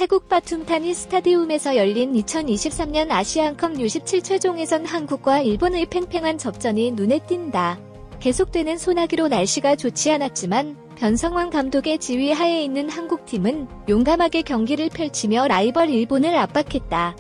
태국 바툼타니 스타디움에서 열린 2023년 아시안컵 U17 최종예선 한국과 일본의 팽팽한 접전이 눈에 띈다. 계속되는 소나기로 날씨가 좋지 않았지만 변성환 감독의 지휘 하에 있는 한국팀은 용감하게 경기를 펼치며 라이벌 일본을 압박했다.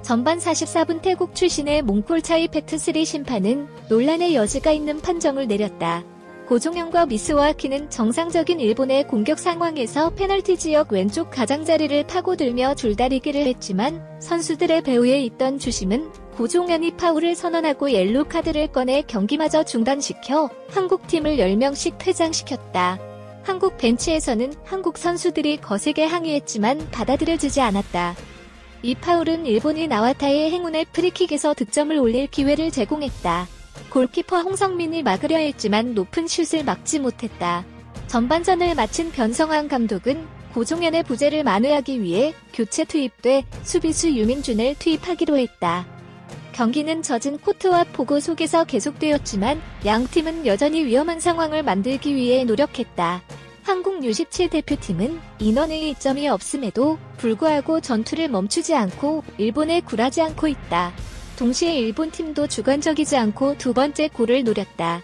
전반 44분 태국 출신의 몽골차이 팩트3 심판은 논란의 여지가 있는 판정을 내렸다. 고종현과 미스와키는 정상적인 일본의 공격 상황에서 페널티 지역 왼쪽 가장자리를 파고들며 줄다리기를 했지만 선수들의 배후에 있던 주심은 고종현이 파울을 선언하고 옐로 카드를 꺼내 경기마저 중단시켜 한국팀을 10명씩 퇴장시켰다. 한국 벤치에서는 한국 선수들이 거세게 항의했지만 받아들여지지 않았다. 이 파울은 일본이 나와타의 행운의 프리킥에서 득점을 올릴 기회를 제공했다. 골키퍼 홍성민이 막으려 했지만 높은 슛을 막지 못했다. 전반전을 마친 변성환 감독은 고종현의 부재를 만회하기 위해 교체 투입돼 수비수 유민준을 투입하기로 했다. 경기는 젖은 코트와 폭우 속에서 계속되었지만 양팀은 여전히 위험한 상황을 만들기 위해 노력했다. 한국 U17 대표팀은 인원의 이점이 없음에도 불구하고 전투를 멈추지 않고 일본에 굴하지 않고 있다. 동시에 일본 팀도 주관적이지 않고 두 번째 골을 노렸다.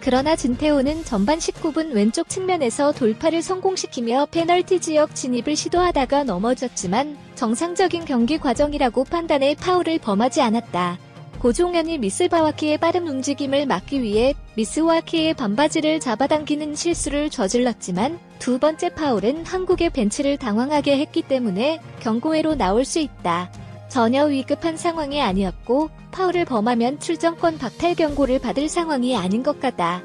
그러나 진태호는 전반 19분 왼쪽 측면에서 돌파를 성공시키며 페널티 지역 진입을 시도하다가 넘어졌지만 정상적인 경기 과정이라고 판단해 파울을 범하지 않았다. 고종현이 미스바와키의 빠른 움직임을 막기 위해 미스와키의 반바지를 잡아당기는 실수를 저질렀지만 두 번째 파울은 한국의 벤치를 당황하게 했기 때문에 경고회로 나올 수 있다. 전혀 위급한 상황이 아니었고 파울을 범하면 출전권 박탈 경고를 받을 상황이 아닌 것 같다.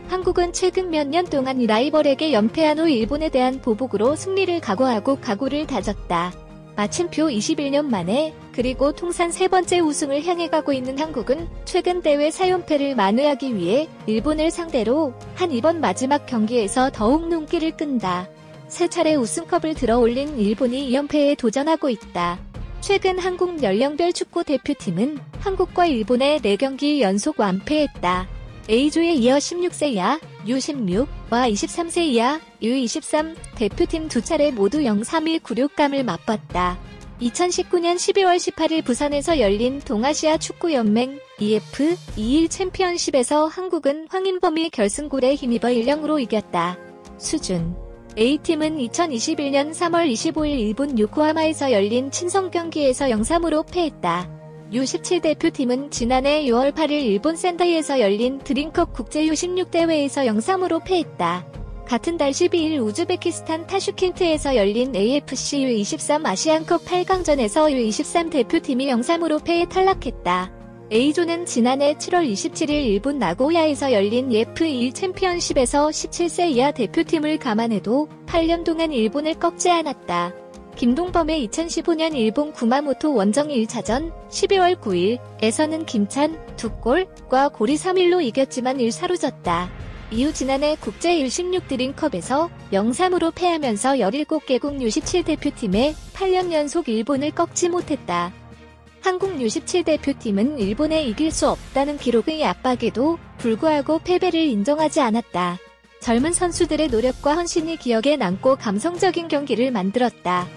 한국은 최근 몇 년 동안 라이벌에게 연패한 후 일본에 대한 보복으로 승리를 각오하고 각오를 다졌다. 마침표 21년 만에 그리고 통산 세 번째 우승을 향해 가고 있는 한국은 최근 대회 4연패를 만회하기 위해 일본을 상대로 한 이번 마지막 경기에서 더욱 눈길을 끈다. 세 차례 우승컵을 들어올린 일본이 2연패에 도전하고 있다. 최근 한국 연령별 축구 대표팀은 한국과 일본에 4경기 연속 완패했다. A조에 이어 16세 이하, U16와 23세 이하, U23 대표팀 두 차례 모두 0-3일 굴욕감을 맛봤다. 2019년 12월 18일 부산에서 열린 동아시아 축구연맹 EF21 챔피언십에서 한국은 황인범이 결승골에 힘입어 1-0으로 이겼다. 수준 A팀은 2021년 3월 25일 일본 요코하마에서 열린 친선 경기에서 0-3으로 패했다. U17 대표팀은 지난해 6월 8일 일본 센다이에서 열린 드림컵 국제 U16 대회에서 0-3으로 패했다. 같은 달 12일 우즈베키스탄 타슈켄트에서 열린 AFC U23 아시안컵 8강전에서 U23 대표팀이 0-3으로 패해 탈락했다. A조는 지난해 7월 27일 일본 나고야에서 열린 EF21 챔피언십에서 17세 이하 대표팀을 감안해도 8년 동안 일본을 꺾지 않았다. 김동범의 2015년 일본 구마모토 원정 1차전 12월 9일에서는 김찬 2골과 고리 3-1로 이겼지만 1-4로 졌다. 이후 지난해 국제 U16 드림컵에서 0-3으로 패하면서 17개국 U17 대표팀에 8년 연속 일본을 꺾지 못했다. 한국 U17 대표팀은 일본에 이길 수 없다는 기록의 압박에도 불구하고 패배를 인정하지 않았다. 젊은 선수들의 노력과 헌신이 기억에 남고 감성적인 경기를 만들었다.